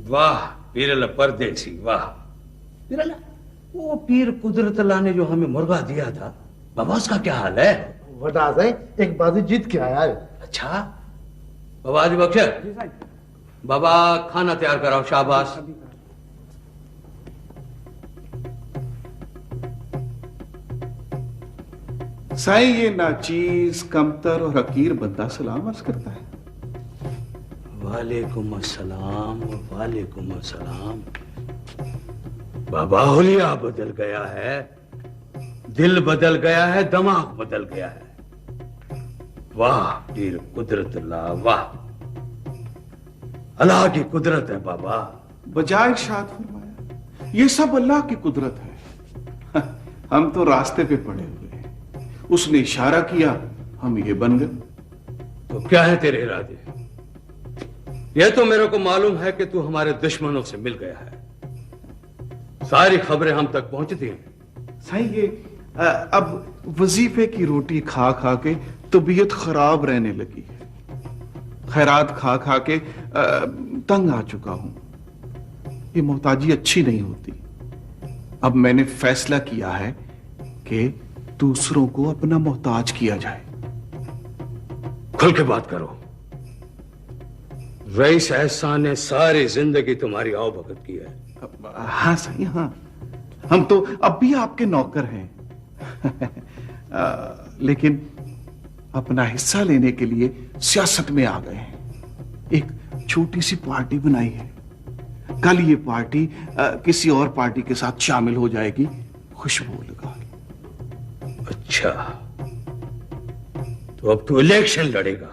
वाह पीरल परदेसी वाह। पीरल वो पीर कुदरत अल्लाह ने जो हमें मुर्गा दिया था बाबा उसका क्या हाल है? वडाज है, एक बाजी जीत के आया है। अच्छा बाबा जी बख्शर बाबा खाना तैयार कराओ शाबाश। साईं ये नाचीज कमतर और हकीर बंदा सलाम अर्ज करता है। वालेकुम अस्सलाम वालेकुम अस्सलाम। बाबा हुलिया बदल गया है, दिल बदल गया है, दिमाग बदल गया है। वाह पीर कुदरत अल्लाह वाह। अल्लाह की कुदरत है बाबा। बजाय इरशाद फरमाया ये सब अल्लाह की कुदरत है। हम तो रास्ते पे पड़े हुए हैं, उसने इशारा किया हम ये बन गए। तो क्या है तेरे इरादे? यह तो मेरे को मालूम है कि तू हमारे दुश्मनों से मिल गया है, सारी खबरें हम तक पहुंचती हैं। साईं ये अब वजीफे की रोटी खा खा के तबीयत खराब रहने लगी है, खैरात खा खा के तंग आ चुका हूं। ये मोहताजी अच्छी नहीं होती। अब मैंने फैसला किया है कि दूसरों को अपना मोहताज किया जाए। खुल के बात करो। रईस एहसान ने सारी जिंदगी तुम्हारी आओ भगत की है। हाँ सही हाँ, हम तो अब भी आपके नौकर हैं। लेकिन अपना हिस्सा लेने के लिए सियासत में आ गए हैं। एक छोटी सी पार्टी बनाई है, कल ये पार्टी किसी और पार्टी के साथ शामिल हो जाएगी, खुशबू लगा के। अच्छा तो अब तू इलेक्शन लड़ेगा,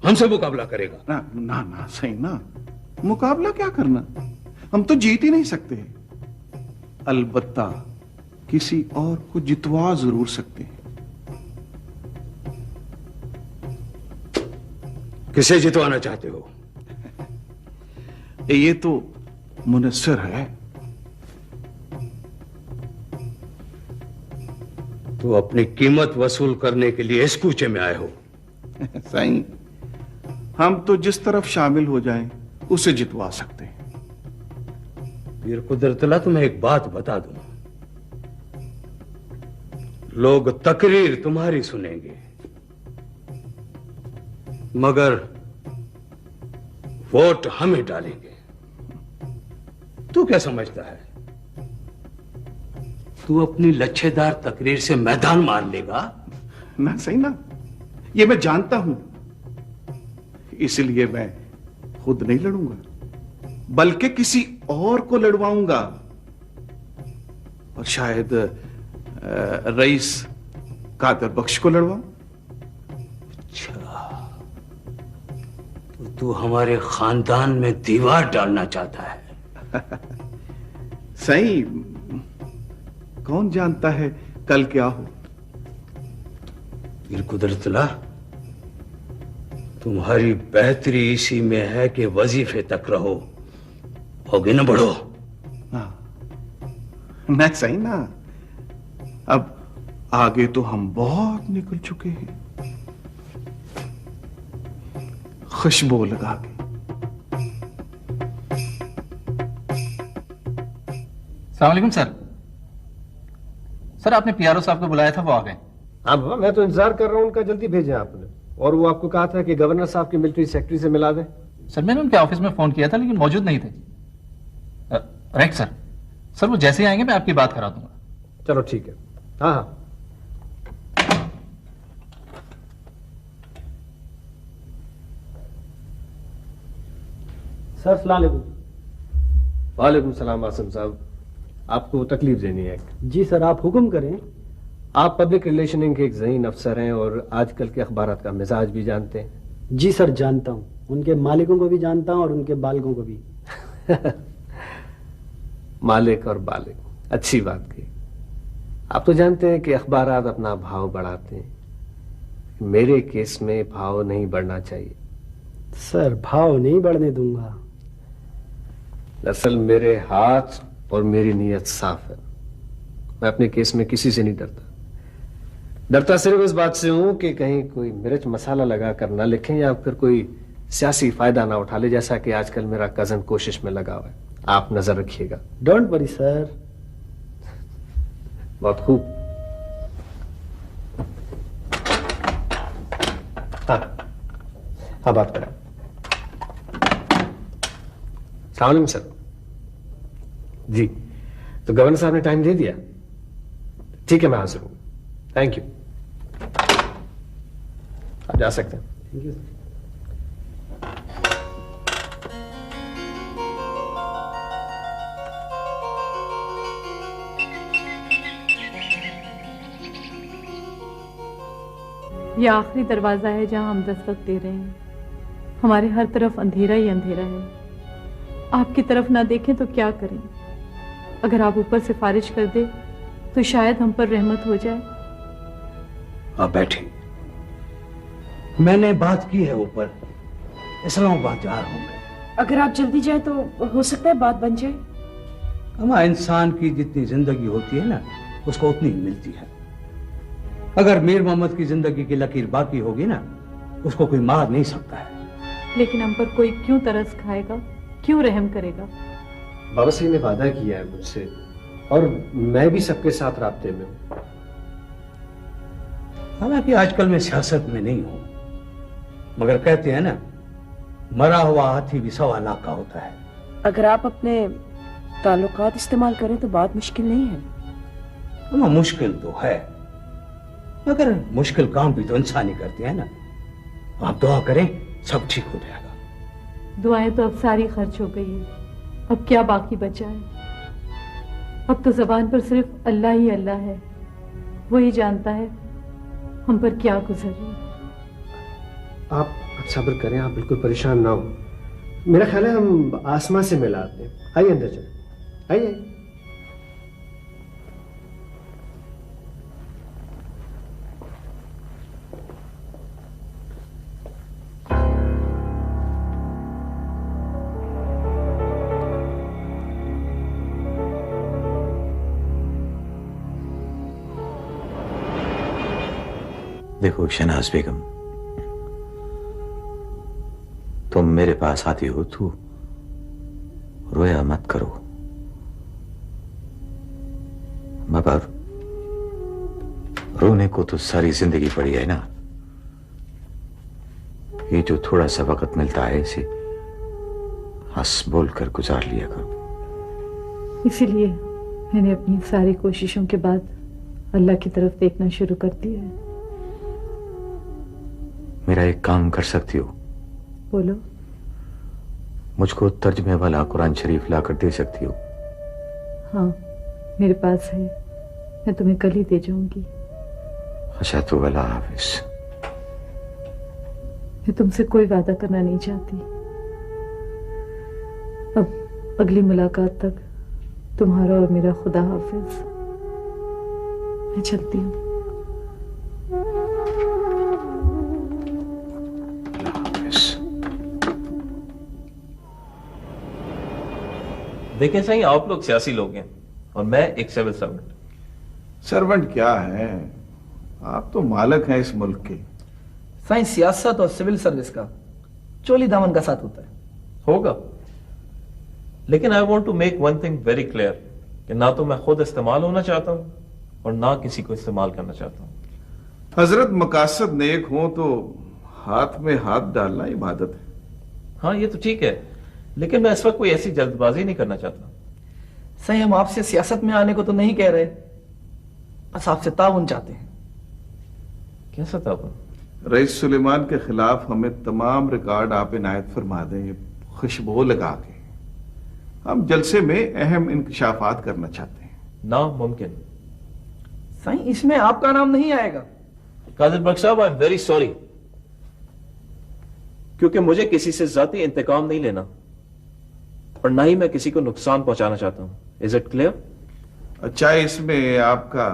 हमसे मुकाबला करेगा? ना ना ना सही ना, मुकाबला क्या करना, हम तो जीत ही नहीं सकते। अलबत्ता किसी और को जितवा जरूर सकते हैं। किसे जितवाना चाहते हो? ये तो मुनस्सर है। तो अपनी कीमत वसूल करने के लिए इस कूचे में आए हो? साईं हम तो जिस तरफ शामिल हो जाएं उसे जितवा सकते हैं। पीर कुदरतल्लाह तुम्हें एक बात बता दूं, लोग तकरीर तुम्हारी सुनेंगे मगर वोट हमें डालेंगे। तू क्या समझता है, तू अपनी लच्छेदार तकरीर से मैदान मार लेगा? ना सही ना, ये मैं जानता हूं, इसलिए मैं खुद नहीं लड़ूंगा बल्कि किसी और को लड़वाऊंगा। और शायद रईस कादर बख्श को लड़वाऊं। अच्छा तो तू हमारे खानदान में दीवार डालना चाहता है? सही, कौन जानता है कल क्या हो। पीर कुदरतल्लाह तुम्हारी बेहतरी इसी में है कि वजीफे तक रहो, आगे न बढ़ो। ना सही ना, अब आगे तो हम बहुत निकल चुके हैं, खुशबू लगा के। अस्सलाम वालेकुम सर। सर आपने पीआरओ साहब को बुलाया था, वो आ गए। हाँ बाबा, मैं तो इंतजार कर रहा हूँ उनका, जल्दी भेजें आपने। और वो आपको कहा था कि गवर्नर साहब की मिलिट्री सेक्रेटरी से मिला दें। सर मैंने उनके ऑफिस में फोन किया था लेकिन मौजूद नहीं थे। Right sir. सर वो जैसे ही आएंगे मैं आपकी बात करा दूंगा। चलो ठीक है। हाँ हाँ सर सलाम अलैकुम। वालेकुम सलाम आसिम साहब, आपको तकलीफ देनी है। जी सर आप हुक्म करें। आप पब्लिक रिलेशनिंग के एक ज़हीन अफसर हैं और आजकल के अखबारात का मिजाज भी जानते हैं। जी सर जानता हूँ, उनके मालिकों को भी जानता हूँ और उनके बालकों को भी। मालिक और बालिक, अच्छी बात की। आप तो जानते हैं कि अखबारात अपना भाव बढ़ाते हैं, मेरे केस में भाव नहीं बढ़ना चाहिए। सर भाव नहीं बढ़ने दूंगा। दरअसल मेरे हाथ और मेरी नीयत साफ है, मैं अपने केस में किसी से नहीं डरता। डरता सिर्फ इस बात से हूं कि कहीं कोई मिर्च मसाला लगा कर ना लिखें या फिर कोई सियासी फायदा ना उठा ले, जैसा कि आजकल मेरा कजन कोशिश में लगा हुआ है। आप नजर रखिएगा। Don't worry sir. बहुत खूब। हाँ हाँ, बात करें। अस्सलाम वालेकुम सर। जी, तो गवर्नर साहब ने टाइम दे दिया? ठीक है, मैं हाजिर हूं। Thank you. आप जा सकते हैं। Thank you. यह आखिरी दरवाजा है जहां हम दस्तक दे रहे हैं। हमारे हर तरफ अंधेरा ही अंधेरा है। आपकी तरफ ना देखें तो क्या करें? अगर आप ऊपर सिफारिश कर दे तो शायद हम पर रहमत हो जाए। आप बैठे। मैंने बात की है ऊपर, इस्लामाबाद जा रहा हूं मैं। अगर आप जल्दी जाए तो हो सकता है बात बन जाए। अमा, इंसान की जितनी जिंदगी होती है ना, उसको उतनी ही मिलती है। अगर मीर मोहम्मद की जिंदगी की लकीर बाकी होगी ना, उसको कोई मार नहीं सकता है। लेकिन हम पर कोई क्यों तरस खाएगा, क्यों रहम करेगा? बाबा साहब ने वादा किया है मुझसे, और मैं भी सबके साथ राब्ते में हूं। हालांकि आजकल मैं सियासत में नहीं हूं, मगर कहते हैं ना, मरा हुआ हाथी भी 1.25 लाख का होता है। अगर आप अपने ताल्लुकात इस्तेमाल करें तो बात मुश्किल नहीं है। अमा, मुश्किल तो है, मगर मुश्किल काम भी तो इंसान ही करते हैं ना। आप दुआ करें, सब ठीक हो जाएगा। दुआएं तो अब सारी खर्च हो गई है, अब क्या बाकी बचा है? अब तो जबान पर सिर्फ अल्लाह ही अल्लाह है। वही जानता है हम पर क्या गुजर रही है। आप सब्र करें, आप बिल्कुल परेशान ना हो। मेरा ख्याल है हम आसमां से मिलाते हैं। आइए अंदर चलें। आइए आइए। देखो शहनाज बेगम, तुम मेरे पास आती हो तो रोया मत करो। मगर रोने को तो सारी जिंदगी पड़ी है ना। ये जो थोड़ा सा वक्त मिलता है, इसे हंस बोल कर गुजार लिया करो। इसीलिए मैंने अपनी सारी कोशिशों के बाद अल्लाह की तरफ देखना शुरू कर दिया है। मेरा एक काम कर सकती हो? बोलो। मुझको तर्जमे वाला कुरान शरीफ लाकर दे सकती हो? हाँ, मेरे पास है, मैं तुम्हें कल ही दे जाऊंगी। अच्छा तो अल्लाह हाफिज। मैं तुमसे कोई वादा करना नहीं चाहती। अब अगली मुलाकात तक तुम्हारा और मेरा खुदा हाफिज। मैं चलती हूँ। देखें सही, आप लोग सियासी लोग हैं और मैं एक सिविल सर्वेंट। सर्वेंट क्या है, आप तो मालिक हैं इस मुल्क के। साइंस सियासत और सिविल सर्विस का चोली दामन का साथ होता है। होगा, लेकिन I want to make one thing very clear कि ना तो मैं खुद इस्तेमाल होना चाहता हूं और ना किसी को इस्तेमाल करना चाहता हूं। हजरत मकासद नेक हो तो हाथ में हाथ डालना इबादत है। हाँ, ये तो ठीक है, लेकिन मैं इस वक्त कोई ऐसी जल्दबाजी नहीं करना चाहता। सही, हम आपसे सियासत में आने को तो नहीं कह रहे, बस आपसे ताउन चाहते हैं। कैसा ताउन? रईस सुलेमान के खिलाफ हमें तमाम रिकॉर्ड आप इनायत फरमा दें, खुशबू लगा के। हम जलसे में अहम इंकशाफात करना चाहते हैं। नामुमकिन। सही, इसमें आपका नाम नहीं आएगा। कादिर बख्श साहब, आई एम वेरी सॉरी, क्योंकि मुझे किसी से जाती इंतकाम नहीं लेना और ना ही मैं किसी को नुकसान पहुंचाना चाहता हूं। Is it clear? अच्छा, इसमें आपका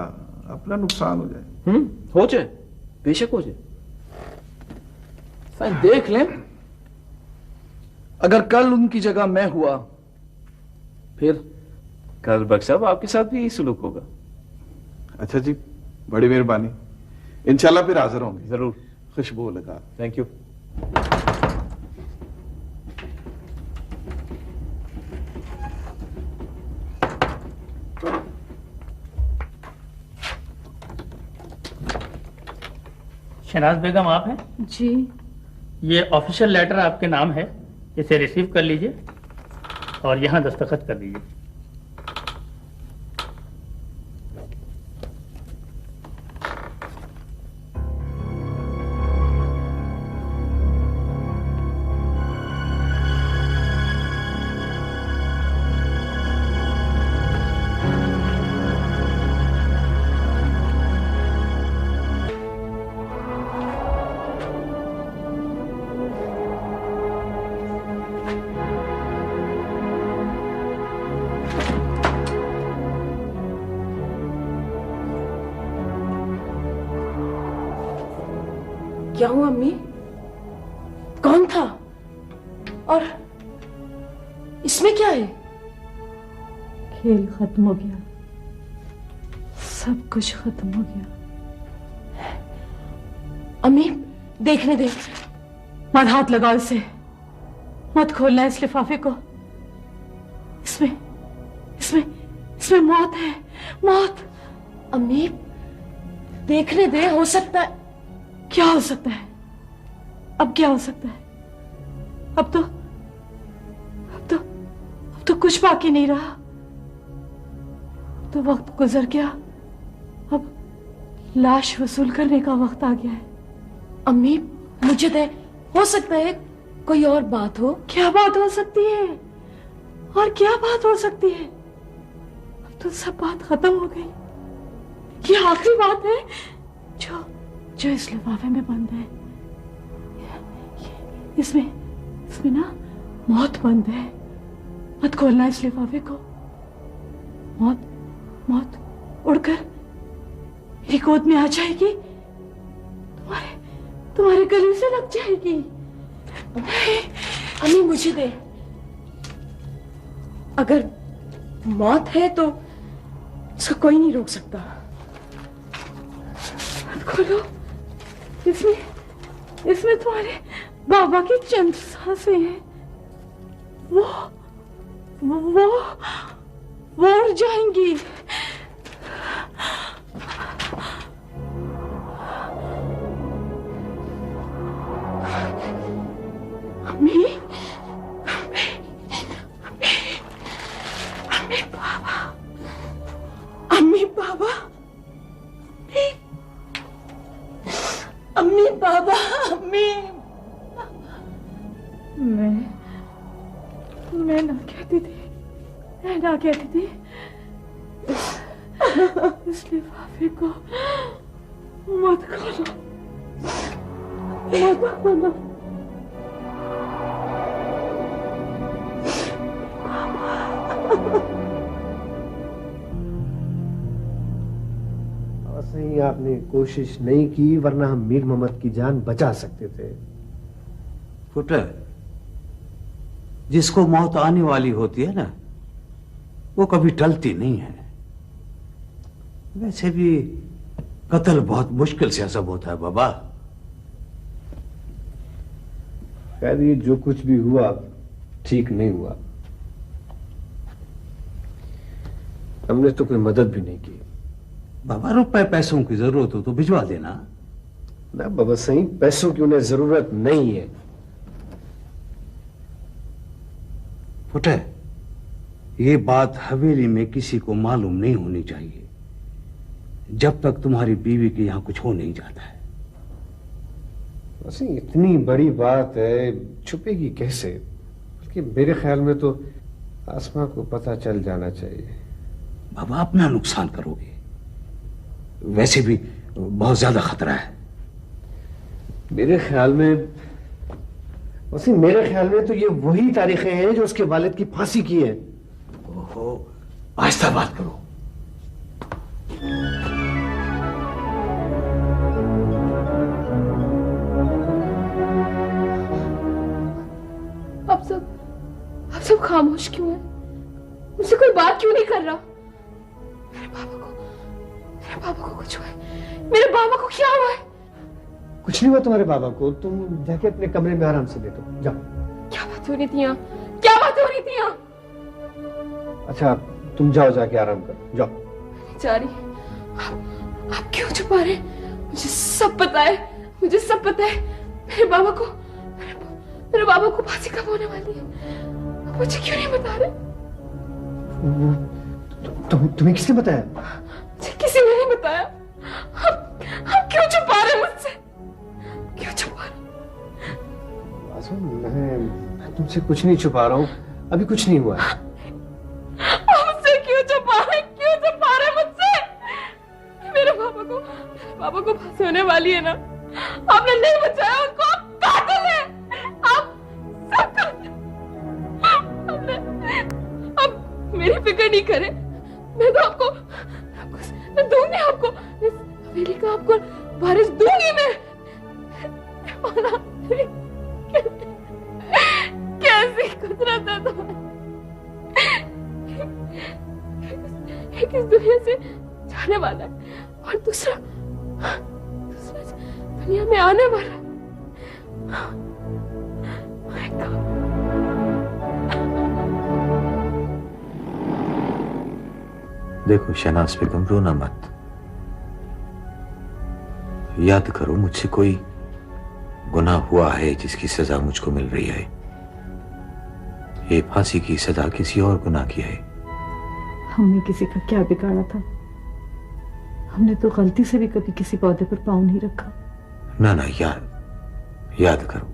अपना नुकसान हो जाए? हो जाए, बेशक हो जाए। सही, देख लें, अगर कल उनकी जगह मैं हुआ फिर? कादिर बख्श साहब, आपके साथ भी यही सुलूक होगा। अच्छा जी, बड़ी मेहरबानी। इंशाल्लाह फिर हाजिर होंगे। जरूर। खुशबू लगा। Thank you. शहनाज बेगम आप हैं? जी। ये ऑफिशियल लेटर आपके नाम है, इसे रिसीव कर लीजिए और यहाँ दस्तखत कर दीजिए। क्या हुआ अम्मी? कौन था? और इसमें क्या है? खेल खत्म हो गया, सब कुछ खत्म हो गया। अम्मी देखने दे। मत हाथ लगाओ इसे, मत खोलना इस लिफाफे को। इसमें इसमें इसमें मौत है, मौत। अम्मी देखने दे, हो सकता है। क्या हो सकता है? अब क्या हो सकता है? अब तो कुछ बाकी नहीं रहा। तो वक्त गुजर गया, अब लाश वसूल करने का वक्त आ गया है। अम्मी मुझे दे, हो सकता है कोई और बात हो। क्या बात हो सकती है? और क्या बात हो सकती है? अब तो सब बात खत्म हो गई। ये आखिरी बात है जो इस लिफाफे में बंद है। इसमें ना मौत बंद है। मत खोलना इस लिफाफे को। मौत उड़कर मेरी गोद में आ जाएगी, तुम्हारे गले से लग जाएगी। अम्मी मुझे दे। अगर मौत है तो इसको कोई नहीं रोक सकता। मत खोलो। इसमें तुम्हारे बाबा की चंद सांसें हैं। वो उड़ जाएंगी। अम्मी बाबा, अम्मी बाबा, अम्मी बाबा, अम्मी। मैं ना कहती थी, इस लिफाफे को मत खोलो, मत खोलो। सही आपने कोशिश नहीं की, वरना हम मीर मोहम्मद की जान बचा सकते थे। पुत्र, जिसको मौत आने वाली होती है ना, वो कभी टलती नहीं है। वैसे भी कत्ल बहुत मुश्किल से हसब होता है बाबा। खैर, ये जो कुछ भी हुआ ठीक नहीं हुआ। हमने तो कोई मदद भी नहीं की। बाबा, रुपए पैसों की जरूरत हो तो भिजवा देना। ना बाबा सही, पैसों की उन्हें जरूरत नहीं है। पुत्र, ये बात हवेली में किसी को मालूम नहीं होनी चाहिए, जब तक तुम्हारी बीवी के यहां कुछ हो नहीं जाता है। वैसे इतनी बड़ी बात है, छुपेगी कैसे? बल्कि मेरे ख्याल में तो आसमा को पता चल जाना चाहिए। बाबा, अपना नुकसान करोगे। वैसे भी बहुत ज्यादा खतरा है। मेरे ख्याल में तो ये वही तारीखें हैं जो उसके वालिद की फांसी की है। ओहो, आहिस्ता बात करो। अब सब खामोश क्यों है? मुझसे कोई बात क्यों नहीं कर रहा? मेरे बाबा को कुछ हुआ है। मेरे बाबा को क्या हुआ है? कुछ नहीं हुआ तुम्हारे बाबा को, तुम जाके अपने कमरे में आराम से लेटो, जाओ। क्या बात हो रही थी यहाँ? क्या बात हो रही थी यहाँ? अच्छा, तुम जाओ, जाके आराम करो, जाओ। जा रही। आप क्यों छुपा रहे? मुझे सब पता है। मुझे सब पता है। मेरे बाबा को फांसी कब होने वाली है? मुझे क्यों नहीं बता रहे? तुम्हें किसने बताया? मुझे किसी ने नहीं बताया। आप क्यों छुपा रहे मुझसे? क्यों छुपा रहे? मैं तुमसे कुछ नहीं छुपा रहा हूँ, अभी कुछ नहीं हुआ है। मुझसे क्यों छुपा रहे मुझसे? मेरे बाबा को फांसी होने वाली है ना? आपने नहीं बचाया उनको, आप कातिल हैं। आप सब कातिल। अब मेरी फिक्र नहीं करें, मैं तो आपको दूंगी, आपको इस हवेली का आपको वारिस दूंगी मैं। कैसी कुदरत है तुम्हारी। एक इस दुनिया से जाने वाला है और दूसरा दुनिया में आने वाला है। My God. देखो शहनाज बेगम, रोना मत। याद करो, मुझसे कोई गुनाह हुआ है जिसकी सजा मुझको मिल रही है। ये फांसी की सजा किसी और गुनाह की है। हमने किसी का क्या बिगाड़ा था? हमने तो गलती से भी कभी किसी पौधे पर पाँव नहीं रखा। ना ना, याद करो।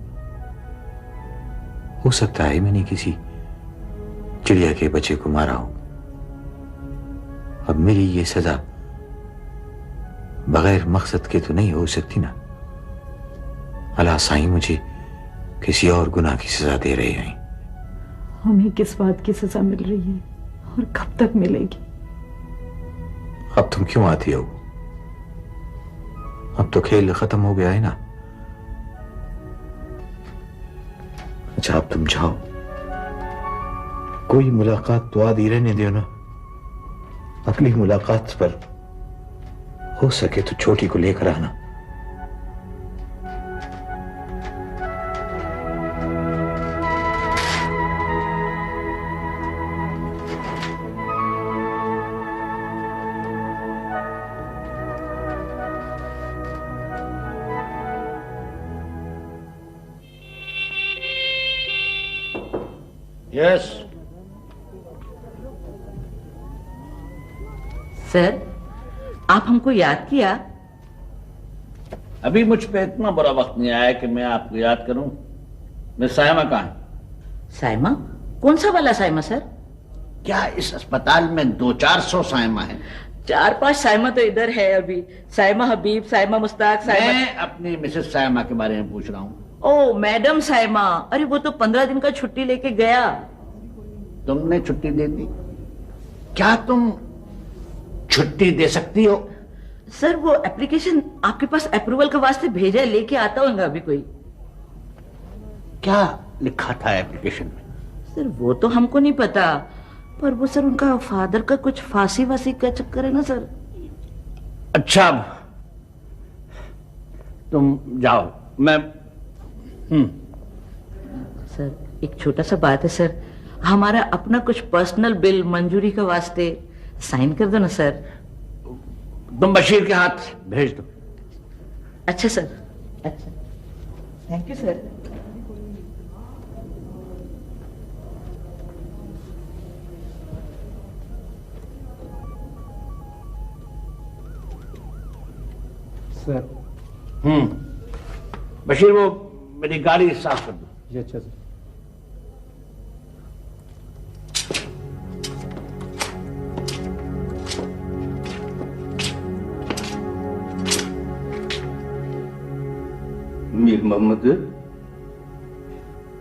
हो सकता है मैंने किसी चिड़िया के बच्चे को मारा हो। अब मेरी ये सजा बगैर मकसद के तो नहीं हो सकती ना। अल्लाह साईं मुझे किसी और गुनाह की सजा दे रहे हैं। हमें किस बात की सजा मिल रही है और कब तक मिलेगी? अब तुम क्यों आती हो? अब तो खेल खत्म हो गया है ना। अच्छा, अब तुम जाओ, कोई मुलाकात तो आदि रहने दो ना। अगली मुलाकात पर हो सके तो छोटी को लेकर आना। यस सर, आप हमको याद किया? अभी मुझ पे इतना बुरा वक्त नहीं आया कि मैं आपको याद करूं। मिस साइमा कहाँ है? साइमा? कौन सा वाला साइमा सर? क्या इस अस्पताल में 200-400 साइमा है? 4-5 साइमा तो इधर है अभी। साइमा हबीब, साइमा मुस्ताक, साइमा। मैं अपनी मिसेस साइमा के बारे में पूछ रहा हूँ। ओ मैडम साइमा, अरे वो तो 15 दिन का छुट्टी लेके गया। तुमने छुट्टी दे दी? क्या तुम छुट्टी दे सकती हो? सर वो एप्लीकेशन आपके पास अप्रूवल के वास्ते भेजा है, लेके आता होगा अभी कोई। क्या लिखा था एप्लीकेशन में? सर वो तो हमको नहीं पता, पर वो सर उनका फादर का कुछ फांसी वासी का चक्कर है ना सर। अच्छा, तुम जाओ, मैं सर एक छोटा सा बात है सर, हमारा अपना कुछ पर्सनल बिल मंजूरी के वास्ते साइन कर दो ना सर। तुम बशीर के हाथ भेज दो। अच्छा सर, अच्छा, thank you sir. Sir. Bashir, वो मेरी गाड़ी साफ कर दो। जी अच्छा सर। मीर मोहम्मद,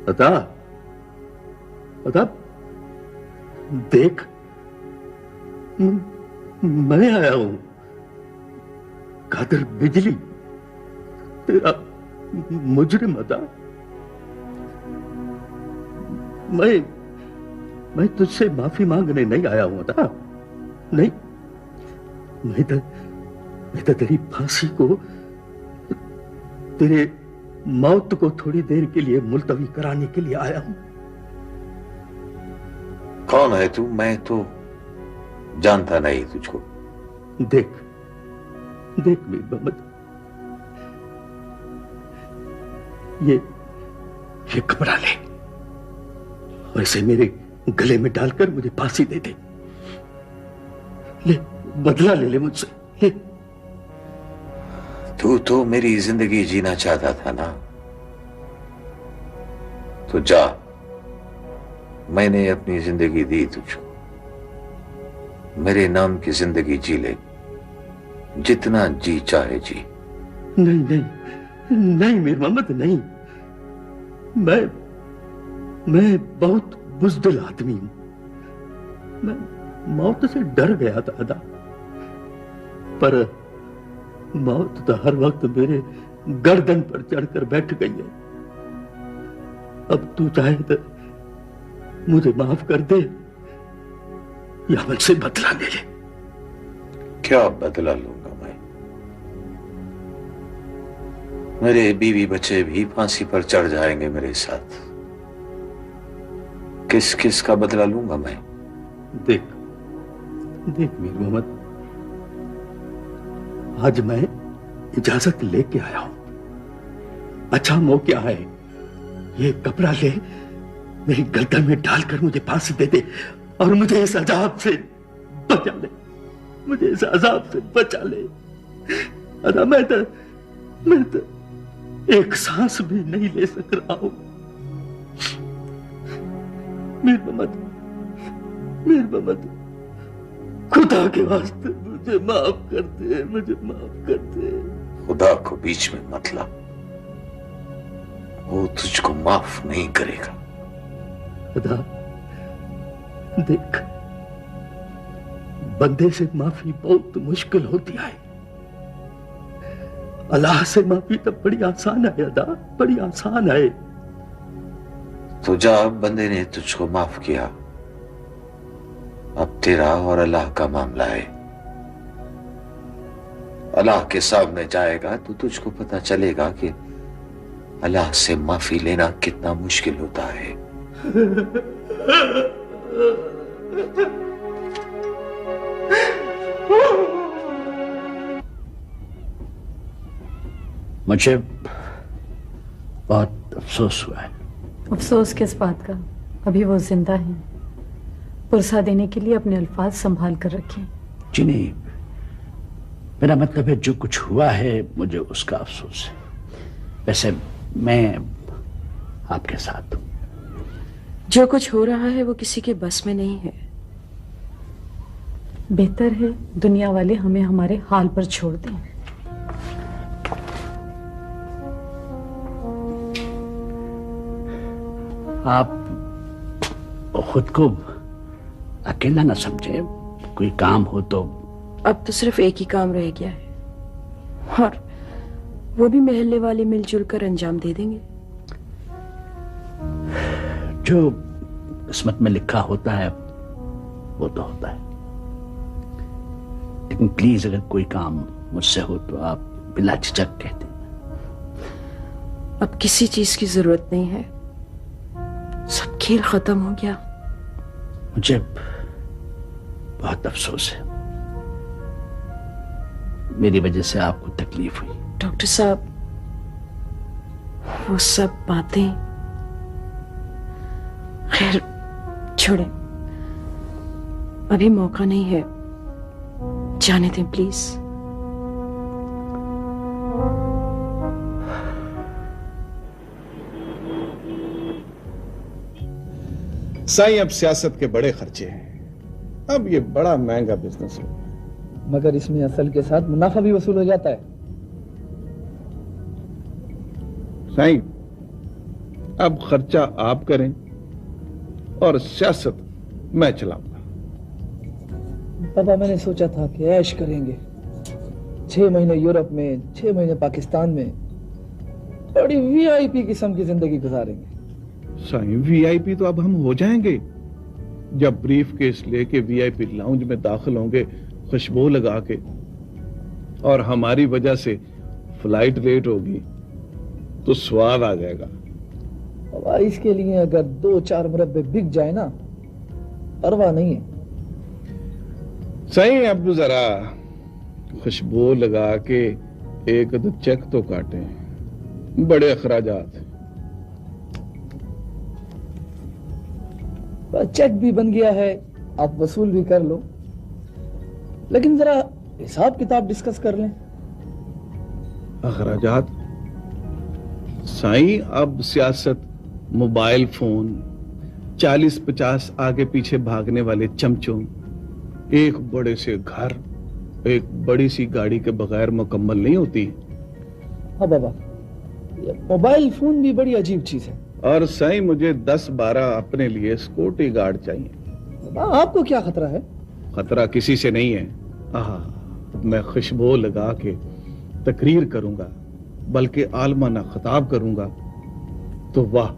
अता देख, मैं आया हूं। कादर बिजली तेरा मुजरिम अता। मैं तुझसे माफी मांगने नहीं आया हूं अता। नहीं, मैं तो तेरी फांसी को, तेरे मौत को थोड़ी देर के लिए मुलतवी कराने के लिए आया हूं। कौन है तू? मैं तो जानता नहीं तुझको। देख मीर मोहम्मद, ये कपड़ा ले और इसे मेरे गले में डालकर मुझे फांसी दे दे। ले, बदला ले ले मुझसे, ले। तू तो मेरी जिंदगी जीना चाहता था ना, तो जा, मैंने अपनी जिंदगी दी तुझको। मेरे नाम की जिंदगी जी ले, जितना जी चाहे जी। नहीं नहीं नहीं मीर मोहम्मद, नहीं। मैं बहुत बुज़दिल आदमी हूं। मैं मौत से डर गया था अदा, पर मौत तो हर वक्त मेरे गर्दन पर चढ़कर बैठ गई है। अब तू चाहे तो मुझे माफ कर दे या मुझसे बदला ले ले। क्या बदला लूंगा मैं? मेरे बीवी बच्चे भी फांसी पर चढ़ जाएंगे मेरे साथ। किस किस का बदला लूंगा मैं? देख देख मीर मोहम्मद, आज मैं इजाजत लेके आया हूं। अच्छा मौका है, ये कपड़ा ले, मेरी गर्दन में डालकर मुझे फांसी दे दे और मुझे इस अजाब से बचा ले, मुझे इस अजाब से बचा ले। अदा मैं तो एक सांस भी नहीं ले सक रहा हूं। मीर मोहम्मद, खुदा के वास्ते मुझे माफ कर दे, मुझे माफ कर दे। खुदा को बीच में मत ला, वो तुझको माफ नहीं करेगा। खुदा देख, बंदे से माफी बहुत मुश्किल होती है, अल्लाह से माफी तो बड़ी आसान है अदा, बड़ी आसान है। तो जा, बंदे ने तुझको माफ किया, अब तेरा और अल्लाह का मामला है। अल्लाह के सामने जाएगा तो तुझको पता चलेगा कि अल्लाह से माफी लेना कितना मुश्किल होता है। मुझे बहुत अफसोस हुआ है। अफसोस किस बात का? अभी वो जिंदा है। पुरसा देने के लिए अपने अल्फाज संभाल कर रखें। जी नहीं, मेरा मतलब है जो कुछ हुआ है मुझे उसका अफसोस है। वैसे मैं आपके साथ हूं। जो कुछ हो रहा है वो किसी के बस में नहीं है। बेहतर है दुनिया वाले हमें हमारे हाल पर छोड़ दें। आप खुद को अकेला ना समझे, कोई काम हो तो। अब तो सिर्फ एक ही काम रह गया है, और वो भी महल्ले वाले मिलजुल कर अंजाम दे देंगे। जो किस्मत में लिखा होता है वो तो होता है, लेकिन प्लीज अगर कोई काम मुझसे हो तो आप बिला झिझक कह दें। अब किसी चीज की जरूरत नहीं है, सब खेल खत्म हो गया। मुझे बहुत अफसोस है, मेरी वजह से आपको तकलीफ हुई। डॉक्टर साहब, वो सब बातें खैर छोड़ें, अभी मौका नहीं है, जाने दें प्लीज। साईं, अब सियासत के बड़े खर्चे हैं, अब ये बड़ा महंगा बिजनेस हो, मगर इसमें असल के साथ मुनाफा भी वसूल हो जाता है। साईं, अब खर्चा आप करें और सियासत मैं चलाऊंगा। पापा, मैंने सोचा था कि ऐश करेंगे, 6 महीने यूरोप में, 6 महीने पाकिस्तान में, बड़ी वीआईपी किस्म की जिंदगी गुजारेंगे। साईं, वीआईपी तो अब हम हो जाएंगे। जब ब्रीफ केस लेके वीआईपी लाउंज में दाखिल होंगे खुशबू लगा के, और हमारी वजह से फ्लाइट लेट होगी तो स्वाद आ जाएगा। अब इसके लिए अगर 2-4 मुरब्बे बिक जाए ना, परवाह नहीं है। सही, अब जरा खुशबू लगा के एक दो चेक तो काटें, बड़े अखराजात। चेक भी बन गया है, आप वसूल भी कर लो, लेकिन जरा हिसाब किताब डिस्कस कर लें। अखराजात साईं, अब सियासत, मोबाइल फोन, 40-50 आगे पीछे भागने वाले चमचों, एक बड़े से घर, एक बड़ी सी गाड़ी के बगैर मुकम्मल नहीं होती। हाँ बाबा, ये मोबाइल फोन भी बड़ी अजीब चीज है। और साईं, मुझे 10-12 अपने लिए सिक्योरिटी गार्ड चाहिए। बाबा, आपको क्या खतरा है? खतरा किसी से नहीं है। मैं खुशबू लगा के तकरीर करूंगा, बल्कि आलमाना खिताब करूंगा तो वाह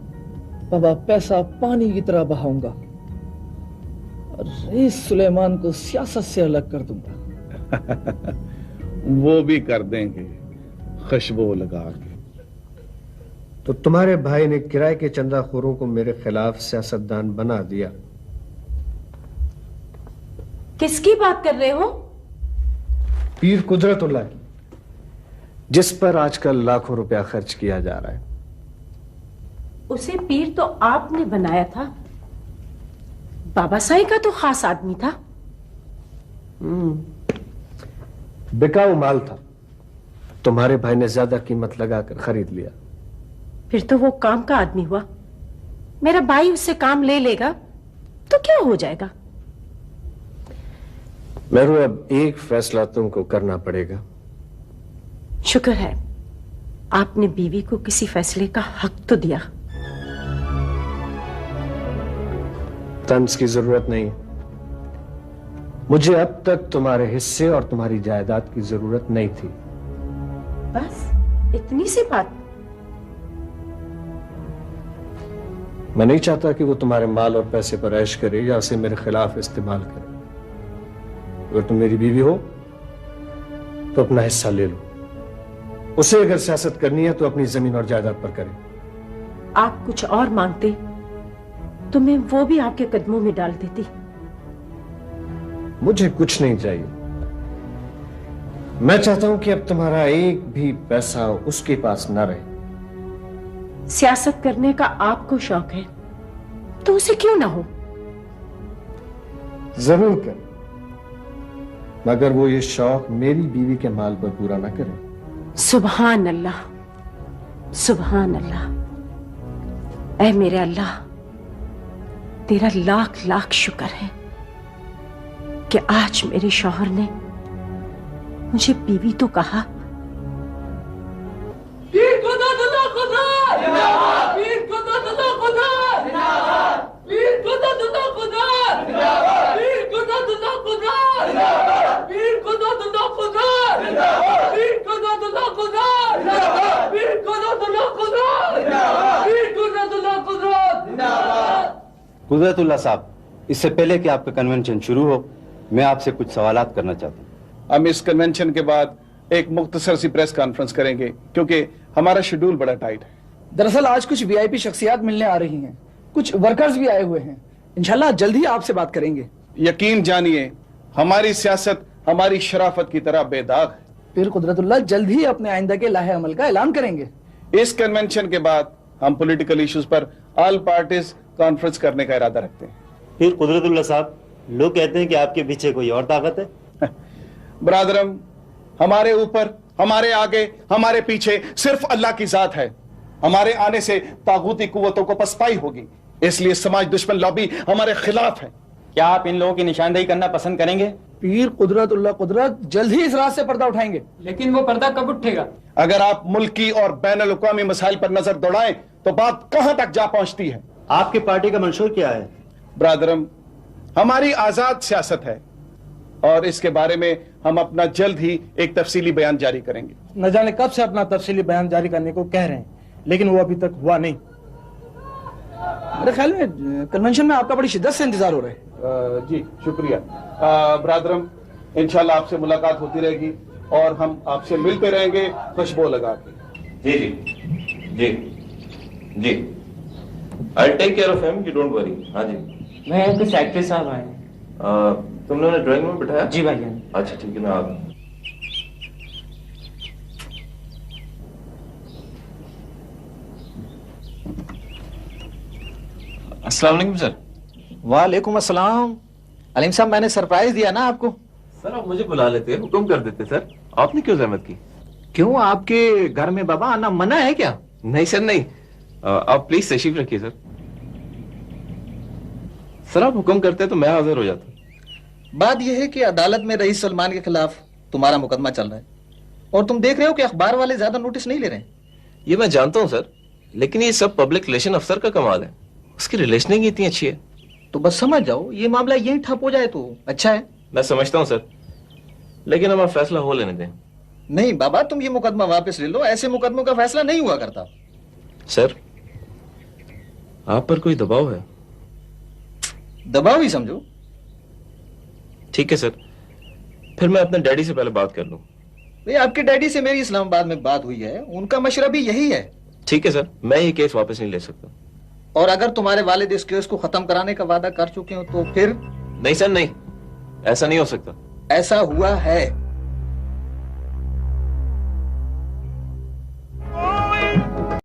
बाबा, पैसा पानी की तरह बहाऊंगा और रईस सुलेमान को सियासत से अलग कर दूंगा। वो भी कर देंगे खुशबू लगा के। तो तुम्हारे भाई ने किराए के चंदाखोरों को मेरे खिलाफ सियासतदान बना दिया। किसकी बात कर रहे हो? पीर कुदरतुल्लाह की, जिस पर आजकल लाखों रुपया खर्च किया जा रहा है। उसे पीर तो आपने बनाया था, बाबा साईं का तो खास आदमी था। बिकाऊ माल था, तुम्हारे भाई ने ज्यादा कीमत लगाकर खरीद लिया। फिर तो वो काम का आदमी हुआ। मेरा भाई उससे काम ले लेगा तो क्या हो जाएगा? मेरू, अब एक फैसला तुमको करना पड़ेगा। शुक्र है आपने बीवी को किसी फैसले का हक तो दिया। तंज की जरूरत नहीं। मुझे अब तक तुम्हारे हिस्से और तुम्हारी जायदाद की जरूरत नहीं थी। बस इतनी सी बात? मैं नहीं चाहता कि वो तुम्हारे माल और पैसे पर ऐश करे या उसे मेरे खिलाफ इस्तेमाल करे। अगर तुम मेरी बीवी हो तो अपना हिस्सा ले लो। उसे अगर सियासत करनी है तो अपनी जमीन और जायदाद पर करे। आप कुछ और मांगते तो मैं वो भी आपके कदमों में डाल देती। मुझे कुछ नहीं चाहिए। मैं चाहता हूं कि अब तुम्हारा एक भी पैसा उसके पास न रहे। सियासत करने का आपको शौक है तो उसे क्यों ना हो? जरूर कर, मगर वो ये शौक मेरी बीवी के माल पर पूरा ना करे। सुभान अल्लाह, सुभान अल्लाह। ऐ मेरे अल्लाह, तेरा लाख लाख शुक्र है कि आज मेरे शौहर ने मुझे बीवी तो कहा। कुदरतुल्लाह साहब, इससे पहले कि आपका कन्वेंशन शुरू हो, मैं आपसे कुछ सवालात करना चाहता हूँ। हम इस कन्वेंशन के बाद एक मुख्तसर सी प्रेस कॉन्फ्रेंस करेंगे क्योंकि हमारा शेड्यूल बड़ा टाइट है। दरअसल आज कुछ वीआईपी शख्सियात मिलने आ रही हैं, कुछ वर्कर्स भी आए हुए हैं। इंशाल्लाह जल्द ही आपसे बात करेंगे। यकीन जानिए, हमारी सियासत हमारी शराफत की तरह बेदाग है। फिर कुदरतुल्लाह जल्द ही अपने आइंदा के लाहे अमल का ऐलान करेंगे। इस कन्वेंशन के बाद हम पॉलिटिकल इश्यूज पर ऑल पार्टीज कॉन्फ्रेंस करने का इरादा रखते हैं। फिर कुदरतुल्लाह साहब, लोग कहते हैं कि आपके पीछे कोई और ताकत है। ब्रादरम, हमारे ऊपर, हमारे आगे, हमारे पीछे सिर्फ अल्लाह की जात है। हमारे आने से तागूती कुव्वतों को पसपाई होगी, इसलिए समाज दुश्मन लॉबी हमारे खिलाफ है। क्या आप इन लोगों की निशानदेही करना पसंद करेंगे? पीर कुदरतुल्लाह कुदरत जल्द ही इस रात से पर्दा उठाएंगे। लेकिन वो पर्दा कब उठेगा? अगर आप मुल्की और बैनुल अक़वामी मसाइल पर नजर दौड़ाएं तो बात कहां तक जा पहुंचती है। आपकी पार्टी का मंशूर क्या है? ब्रादरम, हमारी आजाद सियासत है और इसके बारे में हम अपना जल्द ही एक तफसीली बयान जारी करेंगे। न जाने कब से अपना तफसीली बयान जारी करने को कह रहे हैं, लेकिन वो अभी तक हुआ नहीं। मेरे ख्याल में कन्वेंशन में आपका बड़ी शिद्दत से इंतजार हो रहा है। जी शुक्रिया। ब्रादरम, इंशाल्लाह आपसे मुलाकात होती रहेगी और हम आपसे मिलते रहेंगे खुशबू लगा के। जी जी जी जी, I'll take care of him, you don't worry। हाँ जी। मैं कुछ सेक्रेटरी साहब आए हैं। तुमने उन्हें ड्राइंग में बिठाया? जी भैया। अच्छा ठीक है, मैं आ गया। अस्सलाम वालेकुम सर। वालेकुम अस्सलाम। अलीम साहब, मैंने सरप्राइज दिया ना आपको। सर आप मुझे बुला लेते, हुक्म कर देते सर, आपने क्यों जहमत की? क्यों, आपके घर में बाबा आना मना है क्या? नहीं सर नहीं, आप प्लीज तशरीफ रखिए सर। सर आप हुक्म करते तो मैं हाजिर हो जाता। बात यह है कि अदालत में रईस सलमान के खिलाफ तुम्हारा मुकदमा चल रहा है और तुम देख रहे हो कि अखबार वाले ज्यादा नोटिस नहीं ले रहे हैं। ये मैं जानता हूँ सर, लेकिन ये सब पब्लिक रिलेशन अफसर का कमाल है, उसकी रिलेशनिंग इतनी अच्छी है। तो बस समझ जाओ, ये मामला यही ठप हो जाए तो अच्छा है। मैं समझता हूँ सर, लेकिन हमारा फैसला हो लेने दें। नहीं बाबा, तुम ये मुकदमा वापस ले लो, ऐसे मुकदमों का फैसला नहीं हुआ करता। सर आप पर कोई दबाव है? दबाव ही समझो। ठीक है सर, फिर मैं अपने डैडी से पहले बात कर लूं। भाई आपके डैडी से मेरी इस्लामाबाद में बात हुई है, उनका मशवरा भी यही है। ठीक है सर, मैं ये केस वापस नहीं ले सकता। और अगर तुम्हारे वालिद इस केस को खत्म कराने का वादा कर चुके हो तो फिर? नहीं सर नहीं, ऐसा नहीं हो सकता। ऐसा हुआ है।